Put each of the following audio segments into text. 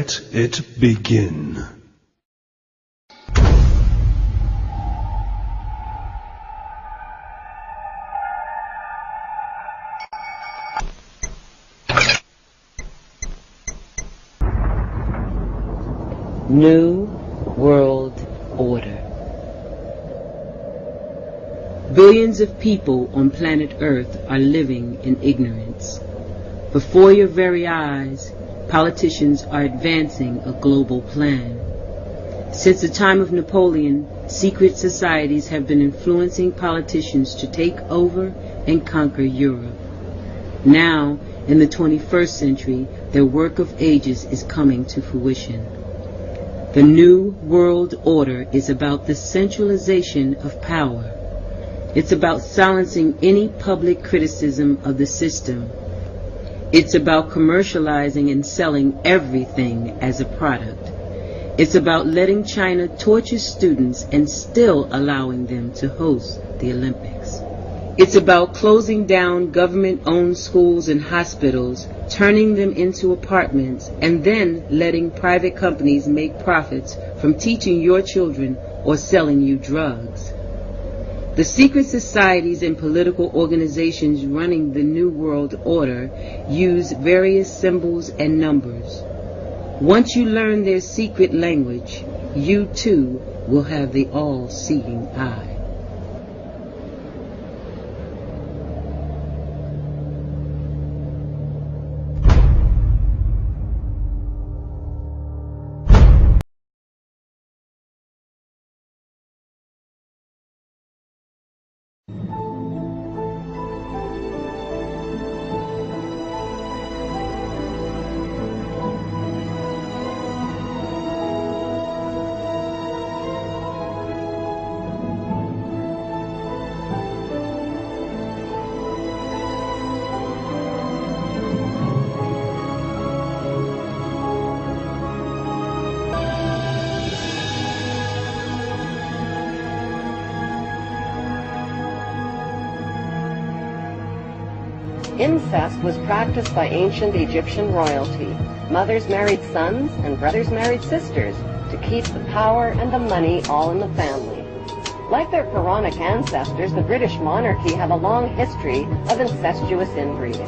Let it begin. New World Order. Billions of people on planet Earth are living in ignorance. Before your very eyes, politicians are advancing a global plan. Since the time of Napoleon, secret societies have been influencing politicians to take over and conquer Europe. Now, in the 21st century, their work of ages is coming to fruition. The New World Order is about the centralization of power. It's about silencing any public criticism of the system. It's about commercializing and selling everything as a product. It's about letting China torture students and still allowing them to host the Olympics. It's about closing down government-owned schools and hospitals, turning them into apartments, and then letting private companies make profits from teaching your children or selling you drugs. The secret societies and political organizations running the New World Order use various symbols and numbers. Once you learn their secret language, you too will have the all-seeing eye. Incest was practiced by ancient Egyptian royalty. Mothers married sons and brothers married sisters to keep the power and the money all in the family. Like their pharaonic ancestors, the British monarchy have a long history of incestuous inbreeding.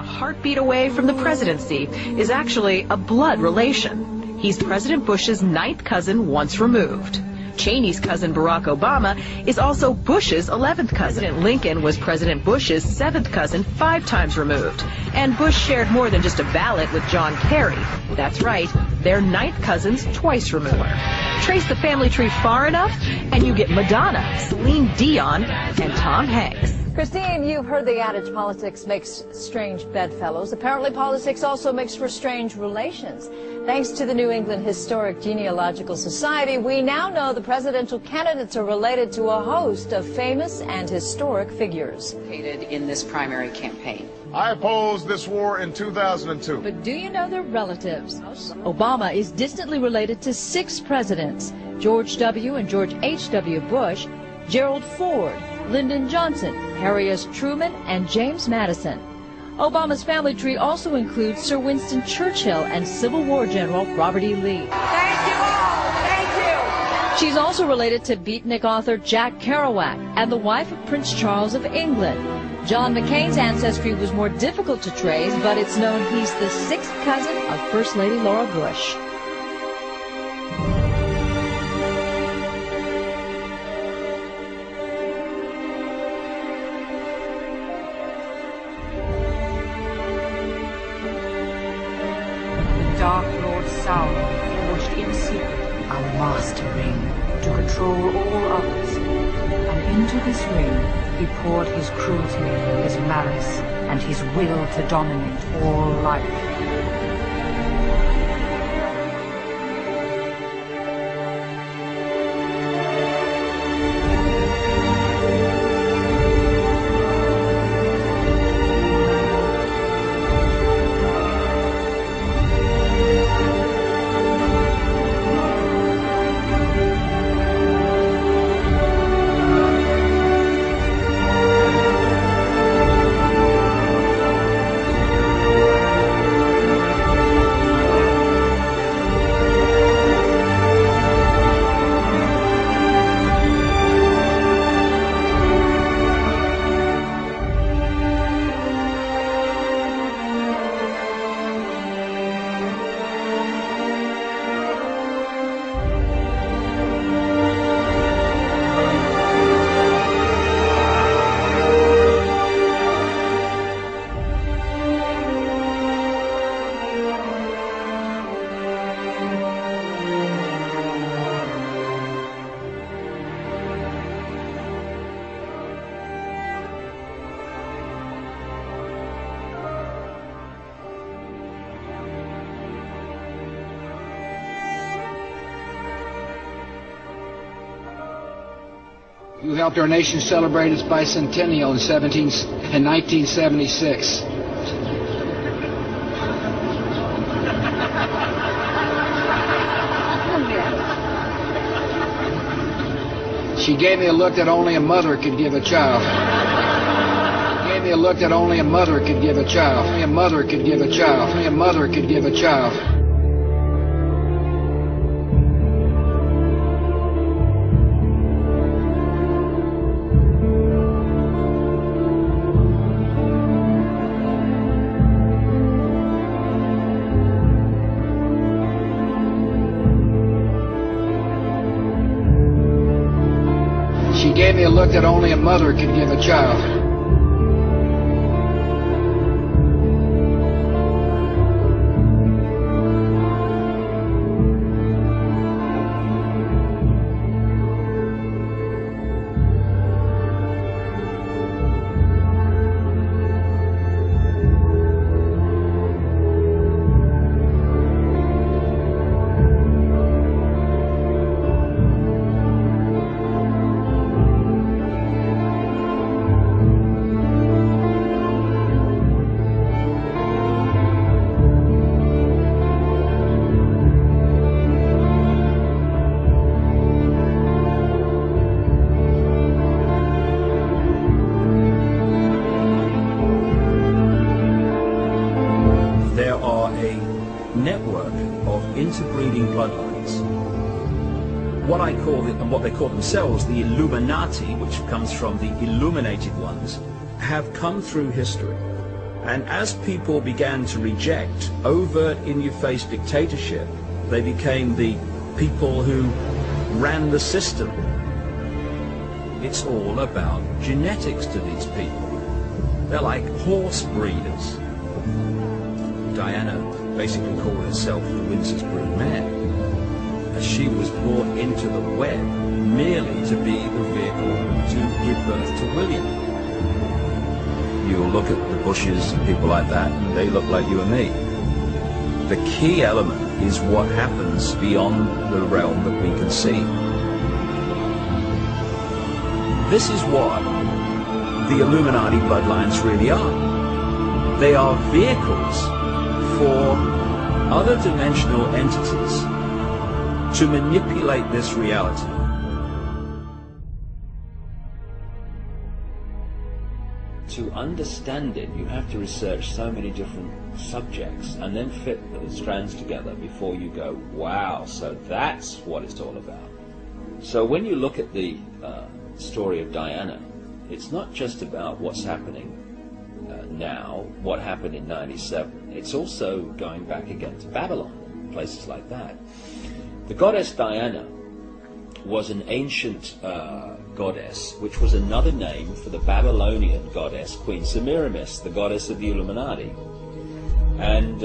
Heartbeat away from the presidency is actually a blood relation. He's President Bush's ninth cousin once removed. Cheney's cousin Barack Obama is also Bush's 11th cousin. President Lincoln was President Bush's 7th cousin 5 times removed. And Bush shared more than just a ballot with John Kerry. That's right, they're ninth cousins twice removed. Trace the family tree far enough and you get Madonna, Celine Dion, and Tom Hanks. Christine, you've heard the adage politics makes strange bedfellows. Apparently politics also makes for strange relations. Thanks to the New England Historic Genealogical Society, we now know the presidential candidates are related to a host of famous and historic figures. In this primary campaign. I opposed this war in 2002. But do you know their relatives? Obama is distantly related to 6 presidents: George W. and George H.W. Bush, Gerald Ford, Lyndon Johnson, Harry S. Truman, and James Madison. Obama's family tree also includes Sir Winston Churchill and Civil War General Robert E. Lee. Thank you all. Thank you. She's also related to beatnik author Jack Kerouac and the wife of Prince Charles of England. John McCain's ancestry was more difficult to trace, but it's known he's the 6th cousin of First Lady Laura Bush. Dark Lord Sauron forged in secret a master ring to control all others, and into this ring he poured his cruelty, his malice, and his will to dominate all life. You helped our nation celebrate its bicentennial in 1976. She gave me a look that only a mother could give a child. She gave me a look that only a mother could give a child. Only a mother could give a child. Only a mother could give a child. She gave me a look that only a mother could give a child. Network of interbreeding bloodlines. What I call it, and what they call themselves, the Illuminati, which comes from the illuminated ones, have come through history. And as people began to reject overt in-your-face dictatorship, they became the people who ran the system. It's all about genetics to these people. They're like horse breeders. Diana basically called herself the Windsor's broodmare, as she was brought into the web merely to be the vehicle to give birth to William. You'll look at the Bushes and people like that, and they look like you and me. The key element is what happens beyond the realm that we can see. This is what the Illuminati bloodlines really are. They are vehicles for other dimensional entities to manipulate this reality. To understand it, you have to research so many different subjects and then fit the strands together before you go, wow, so that's what it's all about. So when you look at the story of Diana, it's not just about what's happening now, what happened in 97. It's also going back again to Babylon, places like that. The goddess Diana was an ancient goddess, which was another name for the Babylonian goddess Queen Semiramis, the goddess of the Illuminati. And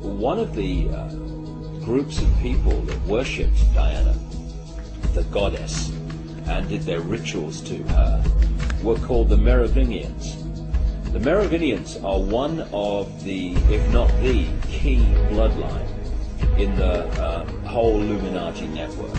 one of the groups of people that worshipped Diana, the goddess, and did their rituals to her, were called the Merovingians. The Merovingians are one of the, if not the, key bloodline in the whole Illuminati network.